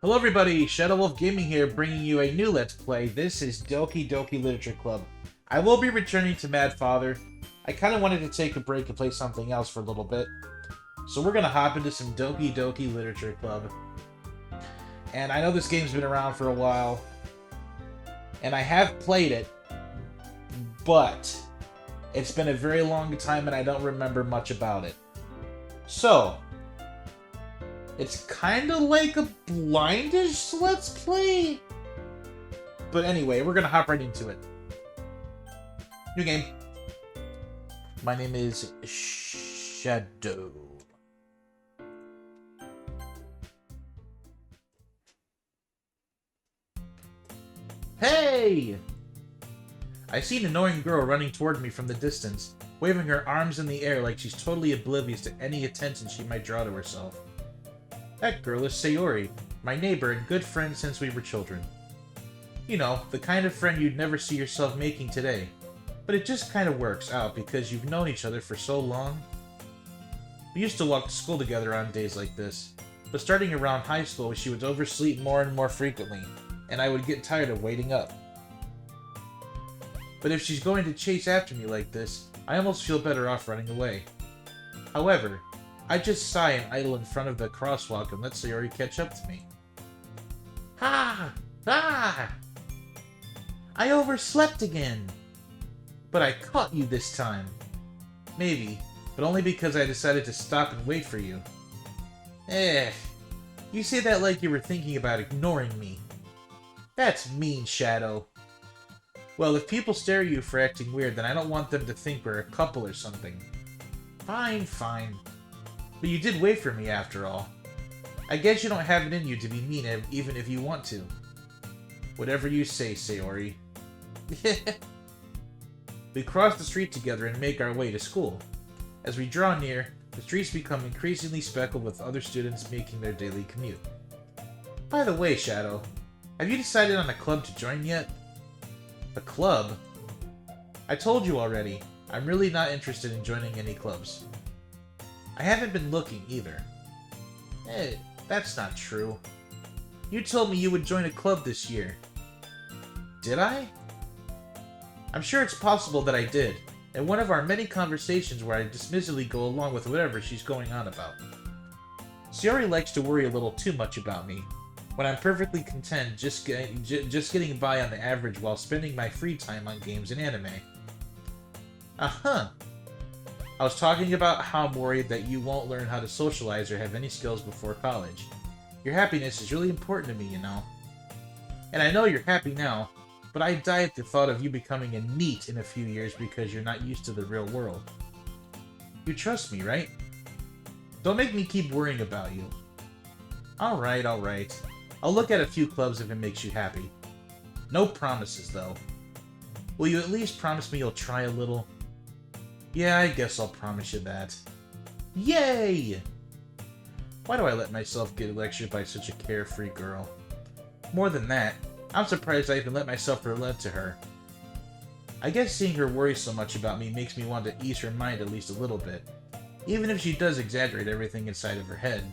Hello everybody, Shadow Wolf Gaming here, bringing you a new Let's Play. This is Doki Literature Club. I will be returning to Mad Father. I kind of wanted to take a break and play something else for a little bit. So we're going to hop into some Doki Literature Club. And I know this game's been around for a while. And I have played it. But it's been a very long time and I don't remember much about it. So it's kind of like a blindish Let's Play. But anyway, we're going to hop right into it. New game. My name is Shadow. Hey! I see an annoying girl running toward me from the distance, waving her arms in the air like she's totally oblivious to any attention she might draw to herself. That girl is Sayori, my neighbor and good friend since we were children. You know, the kind of friend you'd never see yourself making today. But it just kind of works out because you've known each other for so long. We used to walk to school together on days like this, but starting around high school she would oversleep more and more frequently, and I would get tired of waiting up. But if she's going to chase after me like this, I almost feel better off running away. However, I just sigh and idle in front of the crosswalk and let Sayori catch up to me. Ha! Ah! I overslept again! But I caught you this time. Maybe, but only because I decided to stop and wait for you. You say that like you were thinking about ignoring me. That's mean, Shadow. Well, if people stare at you for acting weird, then I don't want them to think we're a couple or something. Fine. But you did wait for me after all. I guess you don't have it in you to be mean even if you want to. Whatever you say, Sayori. We cross the street together and make our way to school. As we draw near, the streets become increasingly speckled with other students making their daily commute. By the way, Shadow, have you decided on a club to join yet? A club? I told you already, I'm really not interested in joining any clubs. I haven't been looking either. That's not true. You told me you would join a club this year. Did I? I'm sure it's possible that I did, in one of our many conversations where I dismissively go along with whatever she's going on about. Sayori likes to worry a little too much about me, when I'm perfectly content just getting by on the average while spending my free time on games and anime. Uh-huh. I was talking about how I'm worried that you won't learn how to socialize or have any skills before college. Your happiness is really important to me, you know. And I know you're happy now, but I die at the thought of you becoming a NEET in a few years because you're not used to the real world. You trust me, right? Don't make me keep worrying about you. Alright. I'll look at a few clubs if it makes you happy. No promises, though. Will you at least promise me you'll try a little? Yeah, I guess I'll promise you that. Yay! Why do I let myself get lectured by such a carefree girl? More than that, I'm surprised I even let myself relent to her. I guess seeing her worry so much about me makes me want to ease her mind at least a little bit, even if she does exaggerate everything inside of her head.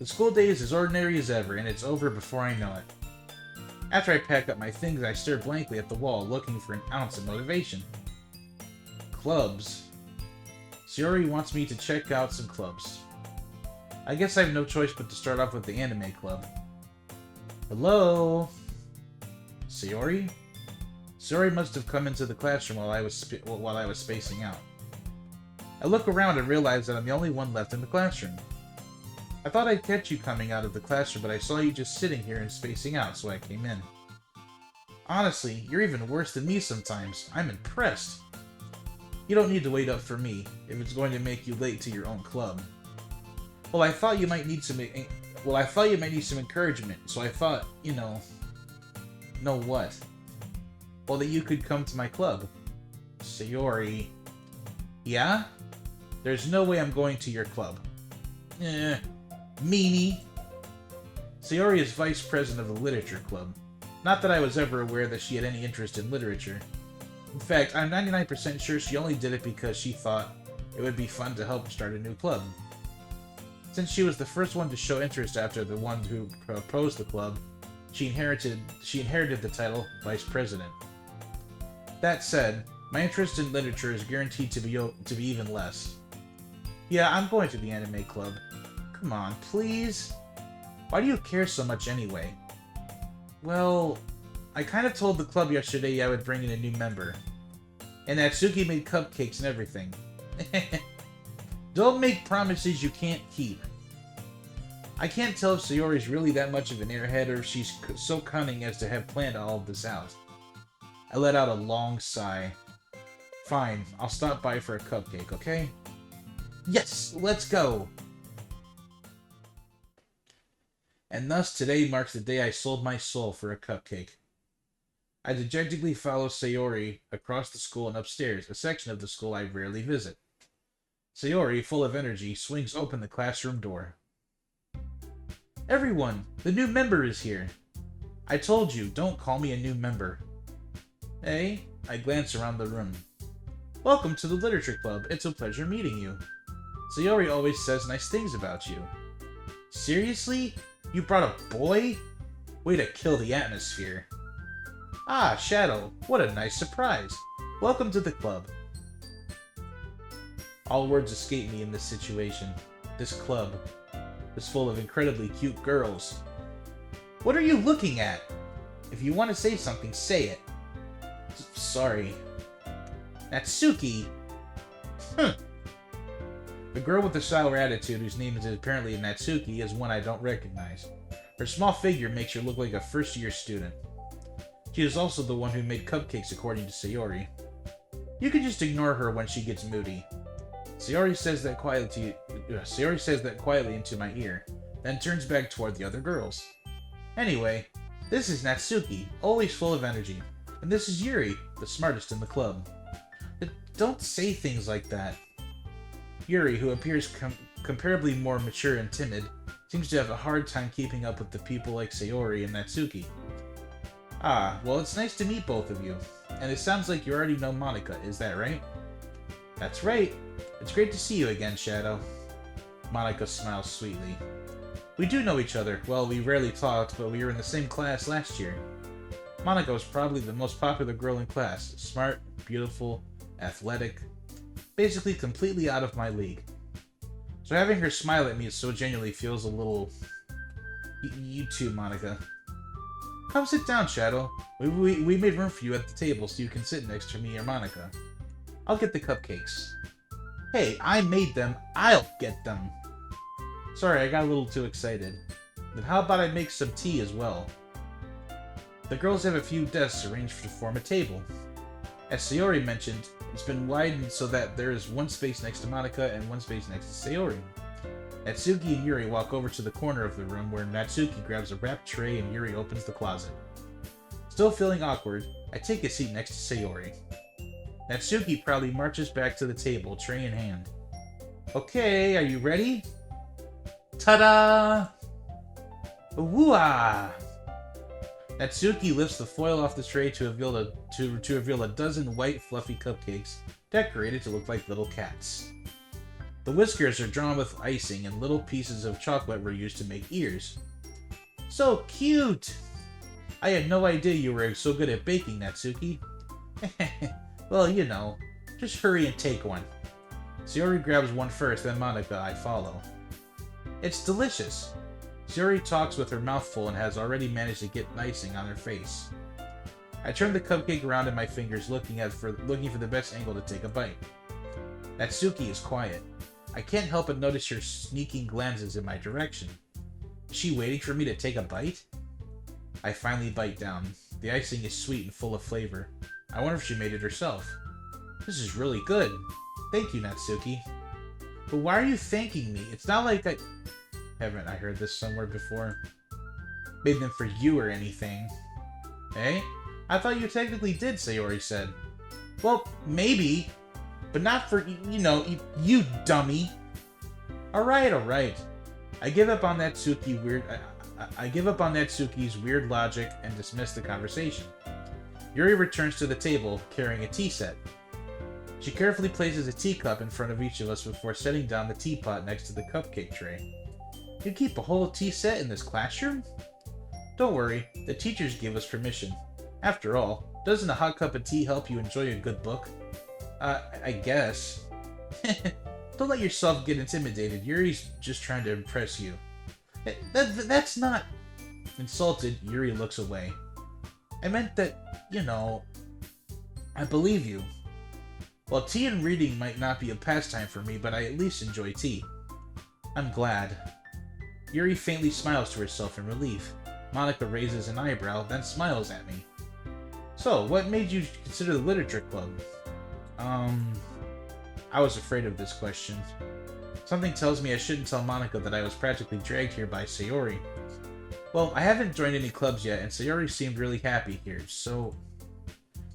The school day is as ordinary as ever, and it's over before I know it. After I pack up my things, I stare blankly at the wall, looking for an ounce of motivation. Clubs. Sayori wants me to check out some clubs. I guess I have no choice but to start off with the anime club. Hello? Sayori? Sayori must have come into the classroom while I was spacing out. I look around and realize that I'm the only one left in the classroom. I thought I'd catch you coming out of the classroom, but I saw you just sitting here and spacing out, so I came in. Honestly, you're even worse than me sometimes. I'm impressed. You don't need to wait up for me, if it's going to make you late to your own club. Well, I thought you might need some encouragement, so I thought, know what? Well, that you could come to my club. Sayori. Yeah? There's no way I'm going to your club. Meanie. Sayori is vice president of the literature club. Not that I was ever aware that she had any interest in literature. In fact, I'm 99% sure she only did it because she thought it would be fun to help start a new club. Since she was the first one to show interest after the one who proposed the club, she inherited the title Vice President. That said, my interest in literature is guaranteed to be even less. Yeah, I'm going to the anime club. Come on, please? Why do you care so much anyway? Well, I kind of told the club yesterday I would bring in a new member. And Natsuki made cupcakes and everything. Don't make promises you can't keep. I can't tell if Sayori's really that much of an airhead or if she's so cunning as to have planned all of this out. I let out a long sigh. Fine, I'll stop by for a cupcake, okay? Yes, let's go! And thus today marks the day I sold my soul for a cupcake. I dejectedly follow Sayori across the school and upstairs, a section of the school I rarely visit. Sayori, full of energy, swings open the classroom door. Everyone, the new member is here. I told you, don't call me a new member. Hey, I glance around the room. Welcome to the Literature Club. It's a pleasure meeting you. Sayori always says nice things about you. Seriously? You brought a boy? Way to kill the atmosphere. Ah, Shadow, what a nice surprise. Welcome to the club. All words escape me in this situation. This club is full of incredibly cute girls. What are you looking at? If you want to say something, say it. Sorry. Natsuki? The girl with the sour attitude, whose name is apparently Natsuki, is one I don't recognize. Her small figure makes her look like a first-year student. She is also the one who made cupcakes, according to Sayori. You can just ignore her when she gets moody. Sayori says that quietly into my ear, then turns back toward the other girls. Anyway, this is Natsuki, always full of energy, and this is Yuri, the smartest in the club. But don't say things like that. Yuri, who appears comparably more mature and timid, seems to have a hard time keeping up with the people like Sayori and Natsuki. Ah, well, it's nice to meet both of you. And it sounds like you already know Monika, is that right? That's right. It's great to see you again, Shadow. Monika smiles sweetly. We do know each other. Well, we rarely talked, but we were in the same class last year. Monika was probably the most popular girl in class. Smart, beautiful, athletic. Basically completely out of my league. So having her smile at me so genuinely feels a little... You too, Monika. Come sit down, Shadow. We made room for you at the table so you can sit next to me or Monika. I'll get the cupcakes. Hey, I made them. I'll get them. Sorry, I got a little too excited. Then how about I make some tea as well? The girls have a few desks arranged to form a table. As Sayori mentioned, it's been widened so that there is one space next to Monika and one space next to Sayori. Natsuki and Yuri walk over to the corner of the room where Natsuki grabs a wrapped tray and Yuri opens the closet. Still feeling awkward, I take a seat next to Sayori. Natsuki proudly marches back to the table, tray in hand. Okay, are you ready? Ta-da! Woo-ah! Natsuki lifts the foil off the tray to reveal a dozen white, fluffy cupcakes, decorated to look like little cats. The whiskers are drawn with icing, and little pieces of chocolate were used to make ears. So cute! I had no idea you were so good at baking, Natsuki. Well, you know, just hurry and take one. Sayori grabs one first, then Monika, I follow. It's delicious. Sayori talks with her mouth full and has already managed to get icing on her face. I turn the cupcake around in my fingers, looking for the best angle to take a bite. Natsuki is quiet. I can't help but notice her sneaking glances in my direction. Is she waiting for me to take a bite? I finally bite down. The icing is sweet and full of flavor. I wonder if she made it herself. This is really good. Thank you, Natsuki. But why are you thanking me? It's not like Haven't I heard this somewhere before? Made them for you or anything. Eh? I thought you technically did, Sayori said. Well, maybe. But not for, you dummy. Alright. I give up on Natsuki's weird logic and dismiss the conversation. Yuri returns to the table, carrying a tea set. She carefully places a teacup in front of each of us before setting down the teapot next to the cupcake tray. You keep a whole tea set in this classroom? Don't worry, the teachers gave us permission. After all, doesn't a hot cup of tea help you enjoy a good book? I guess. Don't let yourself get intimidated. Yuri's just trying to impress you. That's not... Insulted, Yuri looks away. I meant that, I believe you. Well, tea and reading might not be a pastime for me, but I at least enjoy tea. I'm glad. Yuri faintly smiles to herself in relief. Monica raises an eyebrow, then smiles at me. So, what made you consider the literature club? I was afraid of this question. Something tells me I shouldn't tell Monica that I was practically dragged here by Sayori. Well, I haven't joined any clubs yet, and Sayori seemed really happy here, so...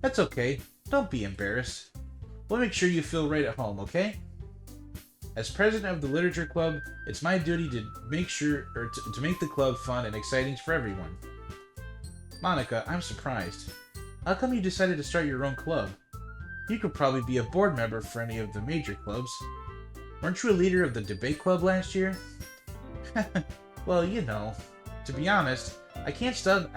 That's okay. Don't be embarrassed. We'll make sure you feel right at home, okay? As president of the literature club, it's my duty to make to make the club fun and exciting for everyone. Monica, I'm surprised. How come you decided to start your own club? You could probably be a board member for any of the major clubs. Weren't you a leader of the debate club last year? Well, to be honest, I can't stand...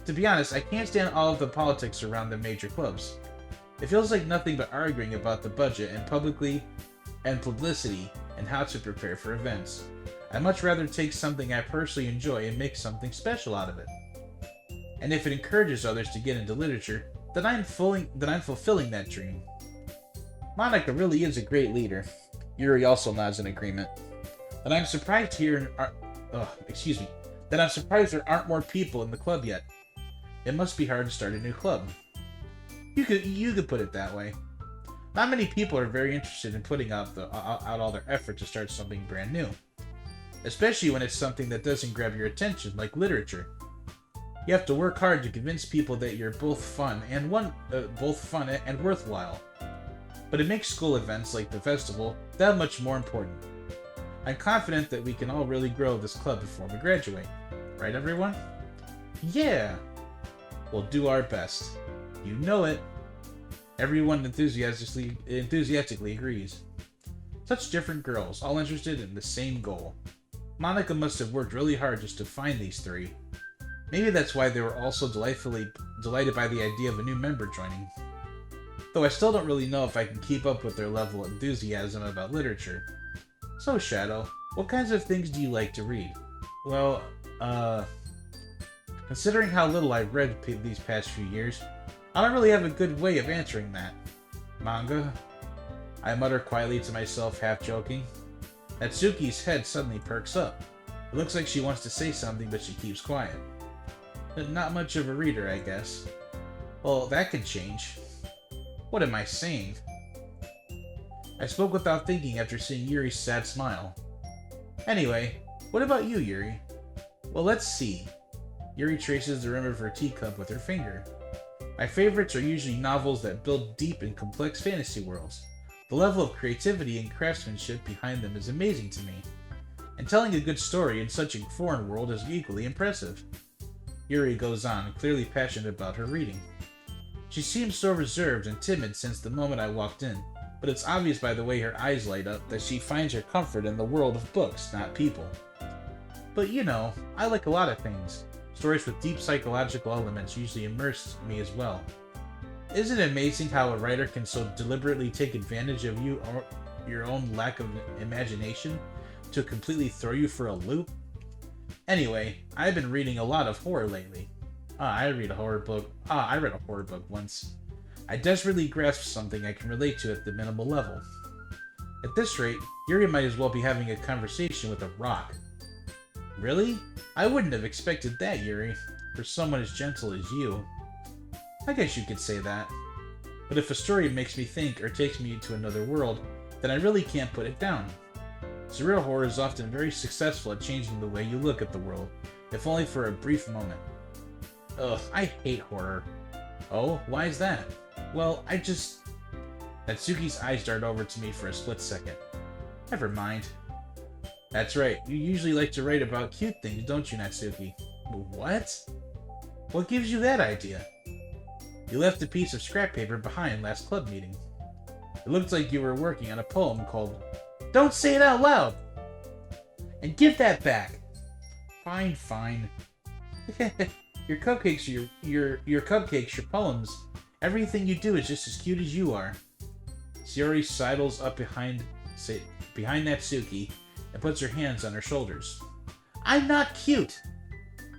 To be honest, I can't stand all of the politics around the major clubs. It feels like nothing but arguing about the budget and publicity and how to prepare for events. I'd much rather take something I personally enjoy and make something special out of it. And if it encourages others to get into literature, then I'm fulfilling that dream. Monica really is a great leader. Yuri also nods in agreement. Then I'm surprised I'm surprised there aren't more people in the club yet. It must be hard to start a new club. You could put it that way. Not many people are very interested in putting out all their effort to start something brand new, especially when it's something that doesn't grab your attention, like literature. You have to work hard to convince people that you're both fun and worthwhile. But it makes school events like the festival that much more important. I'm confident that we can all really grow this club before we graduate. Right, everyone? Yeah! We'll do our best. You know it. Everyone enthusiastically agrees. Such different girls, all interested in the same goal. Monica must have worked really hard just to find these three. Maybe that's why they were all so delighted by the idea of a new member joining. Though I still don't really know if I can keep up with their level of enthusiasm about literature. So, Shadow, what kinds of things do you like to read? Well, considering how little I've read these past few years, I don't really have a good way of answering that. Manga? I mutter quietly to myself, half joking. Natsuki's head suddenly perks up. It looks like she wants to say something, but she keeps quiet. Not much of a reader, I guess. Well, that could change. What am I saying? I spoke without thinking after seeing Yuri's sad smile. Anyway, what about you, Yuri? Well, let's see. Yuri traces the rim of her teacup with her finger. My favorites are usually novels that build deep and complex fantasy worlds. The level of creativity and craftsmanship behind them is amazing to me. And telling a good story in such a foreign world is equally impressive. Yuri goes on, clearly passionate about her reading. She seems so reserved and timid since the moment I walked in, but it's obvious by the way her eyes light up that she finds her comfort in the world of books, not people. But I like a lot of things. Stories with deep psychological elements usually immerse me as well. Isn't it amazing how a writer can so deliberately take advantage of you or your own lack of imagination to completely throw you for a loop? Anyway, I've been reading a lot of horror lately. I read a horror book once. I desperately grasped something I can relate to at the minimal level. At this rate, Yuri might as well be having a conversation with a rock. Really? I wouldn't have expected that, Yuri, for someone as gentle as you. I guess you could say that. But if a story makes me think or takes me to another world, then I really can't put it down. Surreal horror is often very successful at changing the way you look at the world, if only for a brief moment. Ugh, I hate horror. Oh, why is that? Well, Natsuki's eyes dart over to me for a split second. Never mind. That's right, you usually like to write about cute things, don't you, Natsuki? What? What gives you that idea? You left a piece of scrap paper behind last club meeting. It looked like you were working on a poem called... Don't say it out loud! And give that back! Fine, fine. Your cupcakes, your cupcakes, your poems. Everything you do is just as cute as you are. Sayori sidles up behind Natsuki and puts her hands on her shoulders. I'm not cute!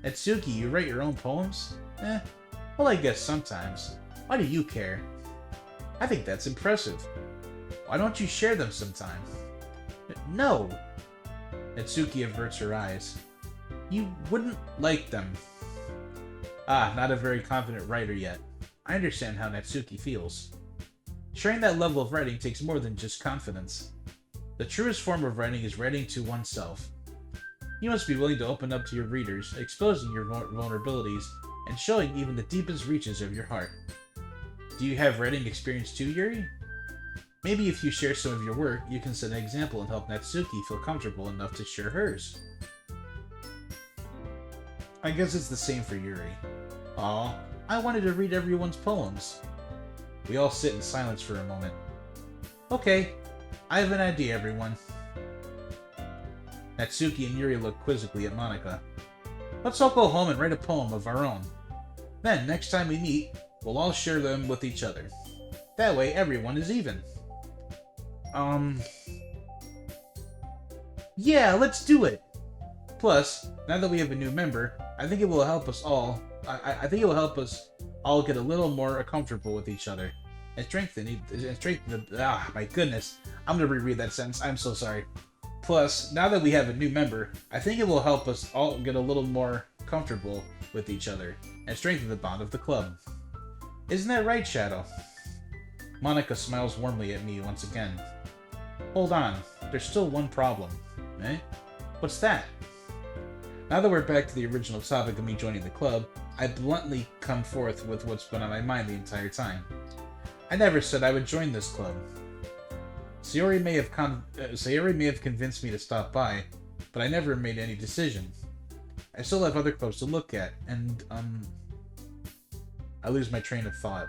Natsuki, you write your own poems? Well, I guess sometimes. Why do you care? I think that's impressive. Why don't you share them sometime? No! Natsuki averts her eyes. You wouldn't like them. Ah, not a very confident writer yet. I understand how Natsuki feels. Sharing that level of writing takes more than just confidence. The truest form of writing is writing to oneself. You must be willing to open up to your readers, exposing your vulnerabilities, and showing even the deepest reaches of your heart. Do you have writing experience too, Yuri? Maybe if you share some of your work, you can set an example and help Natsuki feel comfortable enough to share hers. I guess it's the same for Yuri. Aw, I wanted to read everyone's poems. We all sit in silence for a moment. Okay, I have an idea, everyone. Natsuki and Yuri look quizzically at Monika. Let's all go home and write a poem of our own. Then, next time we meet, we'll all share them with each other. That way, everyone is even. Yeah, let's do it! Plus, now that we have a new member, I think it will help us all. I think it will help us all get a little more comfortable with each other and strengthen the. Ah, my goodness! I'm gonna reread that sentence. I'm so sorry. Plus, now that we have a new member, I think it will help us all get a little more comfortable with each other and strengthen the bond of the club. Isn't that right, Shadow? Monika smiles warmly at me once again. Hold on, there's still one problem. Eh? What's that? Now that we're back to the original topic of me joining the club, I bluntly come forth with what's been on my mind the entire time. I never said I would join this club. Sayori may have convinced me to stop by, but I never made any decision. I still have other clubs to look at, and, I lose my train of thought.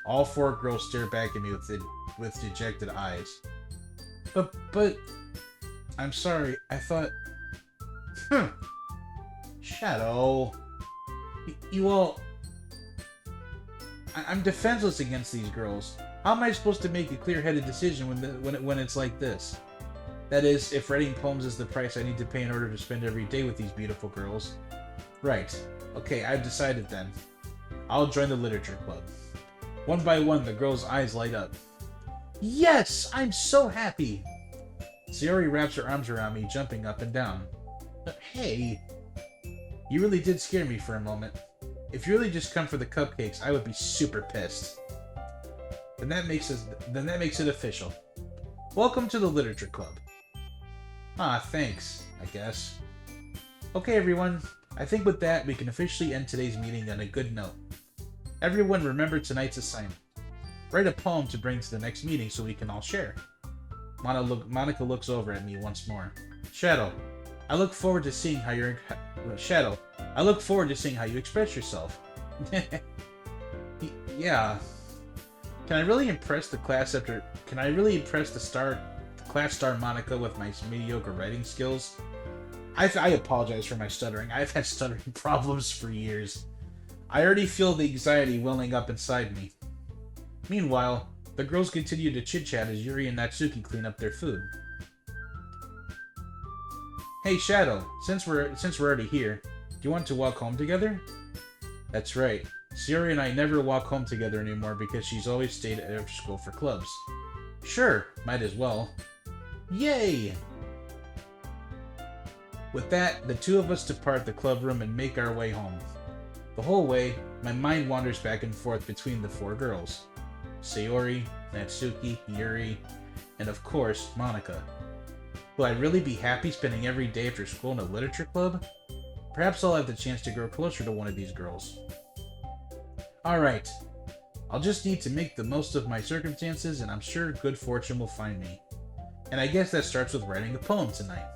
All four girls stare back at me with dejected eyes. But... I'm sorry, I thought... Shadow... You all... I'm defenseless against these girls. How am I supposed to make a clear-headed decision when it's like this? That is, if writing poems is the price I need to pay in order to spend every day with these beautiful girls. Right. Okay, I've decided then. I'll join the literature club. One by one, the girls' eyes light up. Yes! I'm so happy! Sayori wraps her arms around me, jumping up and down. Hey! You really did scare me for a moment. If you really just come for the cupcakes, I would be super pissed. Then that makes it official. Welcome to the literature club. Ah, thanks, I guess. Okay, everyone. I think with that, we can officially end today's meeting on a good note. Everyone remember tonight's assignment. Write a poem to bring to the next meeting so we can all share. Monika looks over at me once more. Shadow, I look forward to seeing how you express yourself. Yeah. Can I really impress the class class star Monika with my mediocre writing skills? I apologize for my stuttering. I've had stuttering problems for years. I already feel the anxiety welling up inside me. Meanwhile, the girls continue to chit-chat as Yuri and Natsuki clean up their food. Hey Shadow, since we're already here, do you want to walk home together? That's right. Sayori and I never walk home together anymore because she's always stayed after school for clubs. Sure, might as well. Yay! With that, the two of us depart the club room and make our way home. The whole way, my mind wanders back and forth between the four girls. Sayori, Natsuki, Yuri, and of course, Monika. Will I really be happy spending every day after school in a literature club? Perhaps I'll have the chance to grow closer to one of these girls. Alright, I'll just need to make the most of my circumstances and I'm sure good fortune will find me. And I guess that starts with writing a poem tonight.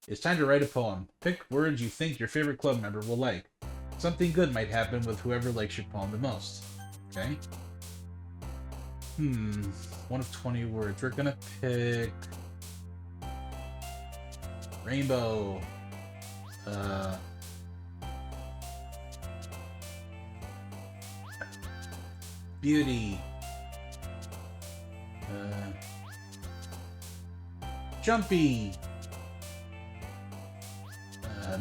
It's time to write a poem. Pick words you think your favorite club member will like. Something good might happen with whoever likes your poem the most. Okay? One of 20 words. We're gonna pick... Rainbow. Beauty. Jumpy.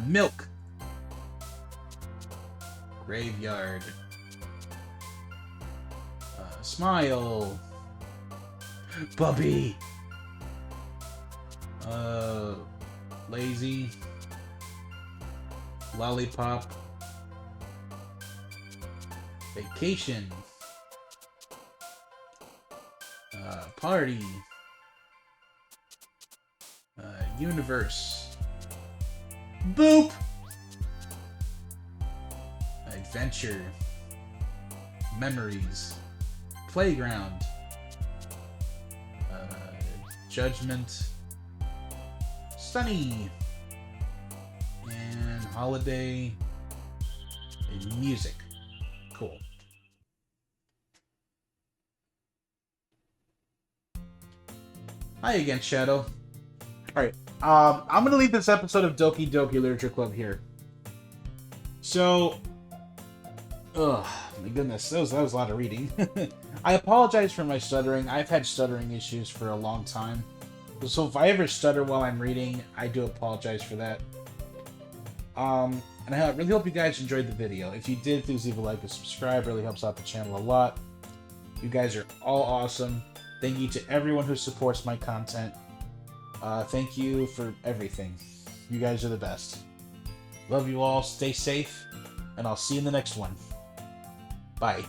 Milk. Graveyard. Smile. Bubby. Lazy. Lollipop. Vacation. Party. Universe. Boop! Adventure. Memories. Playground. Judgment. Sunny. And holiday. And music. Cool. Hi again, Shadow. Alright, I'm gonna leave this episode of Doki Doki Literature Club here. So, my goodness, that was a lot of reading. I apologize for my stuttering. I've had stuttering issues for a long time. So if I ever stutter while I'm reading, I do apologize for that. And I really hope you guys enjoyed the video. If you did, please leave a like and subscribe. It really helps out the channel a lot. You guys are all awesome. Thank you to everyone who supports my content. Thank you for everything. You guys are the best. Love you all. Stay safe. And I'll see you in the next one. Bye.